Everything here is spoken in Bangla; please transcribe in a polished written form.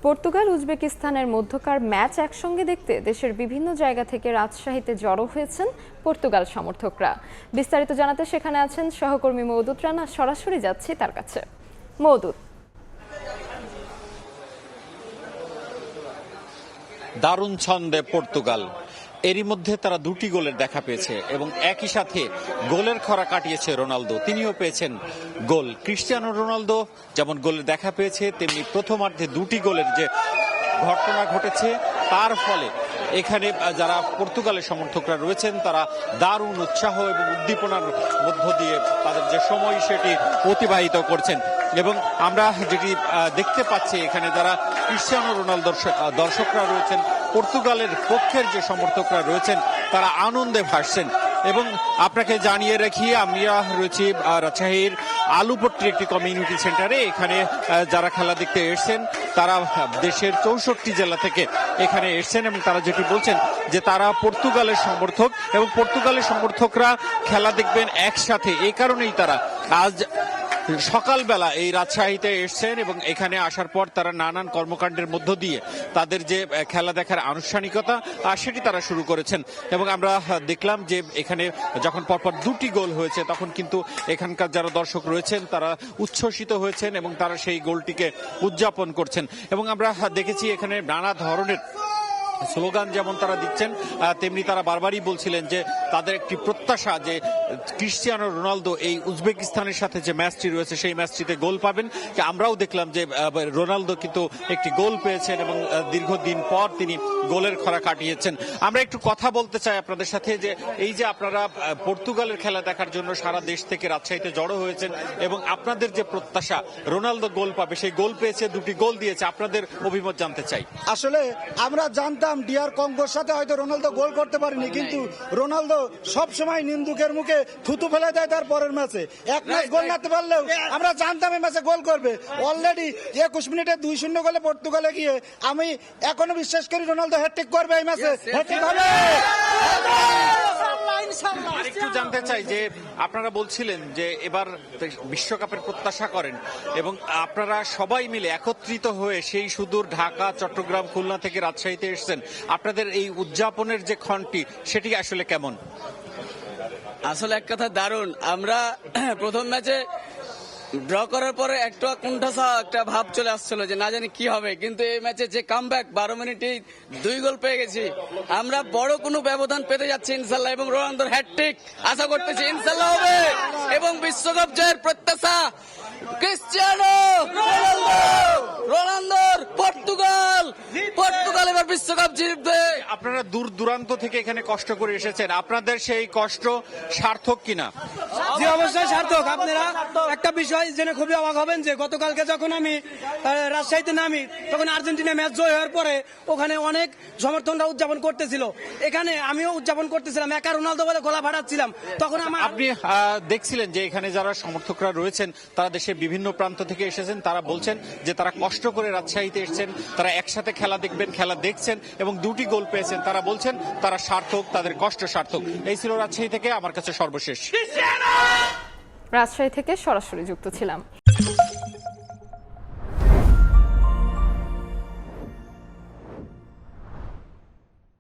পর্তুগাল উজবেকিস্তানের মধ্যকার ম্যাচ একসঙ্গে দেখতে দেশের বিভিন্ন জায়গা থেকে রাজশাহীতে জড়ো হয়েছেন পর্তুগাল সমর্থকরা। বিস্তারিত জানাতে সেখানে আছেন সহকর্মী মওদুদ রানা। সরাসরি যাচ্ছি তার কাছে। মওদুদ, দারুণ ছন্দে পর্তুগাল, এরই মধ্যে তারা দুটি গোলের দেখা পেয়েছে এবং একই সাথে গোলের খরা কাটিয়েছে রোনালদো, তিনিও পেয়েছেন গোল। ক্রিস্টিয়ানো রোনালদো যেমন গোলের দেখা পেয়েছে, তেমনি প্রথমার্ধে দুটি গোলের যে ঘটনা ঘটেছে তার ফলে এখানে যারা পর্তুগালের সমর্থকরা রয়েছেন তারা দারুণ উৎসাহ এবং উদ্দীপনার মধ্য দিয়ে তাদের যে সময় সেটি অতিবাহিত করছেন। এবং আমরা যেটি দেখতে পাচ্ছি এখানে যারা ক্রিস্টিয়ানো রোনালদোর দর্শকরা রয়েছেন, পর্তুগালের পক্ষের যে সমর্থকরা রয়েছেন তারা আনন্দে ভাসছেন। এবং আপনাকে জানিয়ে রাখি, আমরা রয়েছি রাজশাহীর আলুপট্টি একটি কমিউনিটি সেন্টারে। এখানে যারা খেলা দেখতে এসছেন তারা দেশের 64 জেলা থেকে এখানে এসছেন এবং তারা যেটি বলছেন যে তারা পর্তুগালের সমর্থক এবং পর্তুগালের সমর্থকরা খেলা দেখবেন একসাথে। এই কারণেই তারা আজ সকালবেলা এই রাজশাহীতে এসছেন এবং এখানে আসার পর তারা নানান কর্মকাণ্ডের মধ্য দিয়ে তাদের যে খেলা দেখার আনুষ্ঠানিকতা সেটি তারা শুরু করেছেন। এবং আমরা দেখলাম যে এখানে যখন পরপর দুটি গোল হয়েছে তখন কিন্তু এখানকার যারা দর্শক রয়েছেন তারা উচ্ছ্বসিত হয়েছেন এবং তারা সেই গোলটিকে উদযাপন করছেন। এবং আমরা দেখেছি এখানে নানা ধরনের স্লোগান যেমন তারা দিচ্ছেন, তেমনি তারা বারবারই বলছিলেন যে তাদের একটি প্রত্যাশা যে ক্রিস্টিয়ানো রোনালদো এই উজবেকিস্তানের সাথে যে ম্যাচটি রয়েছে সেই ম্যাচটিতে গোল পাবেন। আমরাও দেখলাম যে রোনালদো কিন্তু একটি গোল পেয়েছেন এবং দীর্ঘদিন পর তিনি গোলের খরা কাটিয়েছেন। আমরা একটু কথা বলতে চাই আপনাদের সাথে যে এই যে আপনারা পর্তুগালের খেলা দেখার জন্য সারা দেশ থেকে রাজশাহীতে জড়ো হয়েছেন এবং আপনাদের যে প্রত্যাশা রোনালদো গোল পাবে, সেই গোল পেয়েছে, দুটি গোল দিয়েছে, আপনাদের অভিমত জানতে চাই। আসলে আমরা জানতাম ডিআর কঙ্গোর সাথে হয়তো রোনালদো গোল করতে পারেনি, কিন্তু রোনালদো সব সময় নিন্দুকের মুখে থুতু ফেলে দেয় তার পরের ম্যাচে। এক ম্যাচ গোল করতে পারলেও আমরা জানতাম এই ম্যাচে গোল করবে। অলরেডি 21 মিনিটে 2-0 গোলে পর্তুগালে গিয়ে আমি এখনো বিশ্বাস করি রোনালদো হ্যাটট্রিক করবে এই ম্যাচে, হ্যাটট্রিক হবে। আরেকটু জানতে চাই যে আপনারা বলছিলেন যে এবার বিশ্বকাপের প্রত্যাশা করেন এবং আপনারা সবাই মিলে একত্রিত হয়ে সেই সুদূর ঢাকা, চট্টগ্রাম, খুলনা থেকে রাজশাহীতে এসেছেন। আপনাদের এই উদযাপনের যে ক্ষণটি সেটি আসলে কেমন? আসলে এক কথা দারুণ। আমরা প্রথম ম্যাচে ড্র করার পরে একটা কুণ্ঠাসা একটা ভাব চলে আসছিল যে না জানি কি হবে, কিন্তু এই ম্যাচে যে কামব্যাক 12 মিনিটেই 2 গোল পেয়ে গেছি। আমরা বড় কোনো ব্যবধান পেতে যাচ্ছি ইনশাল্লাহ এবং রোনালদোর হ্যাটট্রিক আশা করতেছি ইনশাল্লাহ হবে এবং বিশ্বকাপ জয়ের প্রত্যাশা ক্রিস্টিয়ানো রোনালদোর পর্তুগাল এবার বিশ্বকাপ জিতবে। আপনারা দূর দূরান্ত থেকে এখানে কষ্ট করে এসেছেন, আপনাদের সেই কষ্ট সার্থক কিনা? জি, অবশ্যই সার্থক। আপনারা একটা বিষয় জেনে খুবই অবাক হবেন যে গতকালকে যখন আমি রাজশাহীতে নামি তখন আর্জেন্টিনা ম্যাচ জয় হওয়ার পরে ওখানে অনেক সমর্থনরা উদযাপন করতেছিল, এখানে আমিও উদযাপন করতেছিলাম, একা রোনালদো বলে গলা ফাটাচ্ছিলাম। তখন আপনি দেখছিলেন যে এখানে যারা সমর্থকরা রয়েছেন তারা দেশের বিভিন্ন প্রান্ত থেকে এসেছেন, তারা বলছেন যে তারা কষ্ট করে রাজশাহীতে এসেছেন, তারা একসাথে খেলা দেখবেন, খেলা দেখছেন এবং দুটি গোল পেয়েছেন। তারা বলছেন তারা সার্থক, তাদের কষ্ট সার্থক। এই ছিল রাজশাহী থেকে আমার কাছে সর্বশেষ। রাজশাহী থেকে সরাসরি যুক্ত ছিলাম।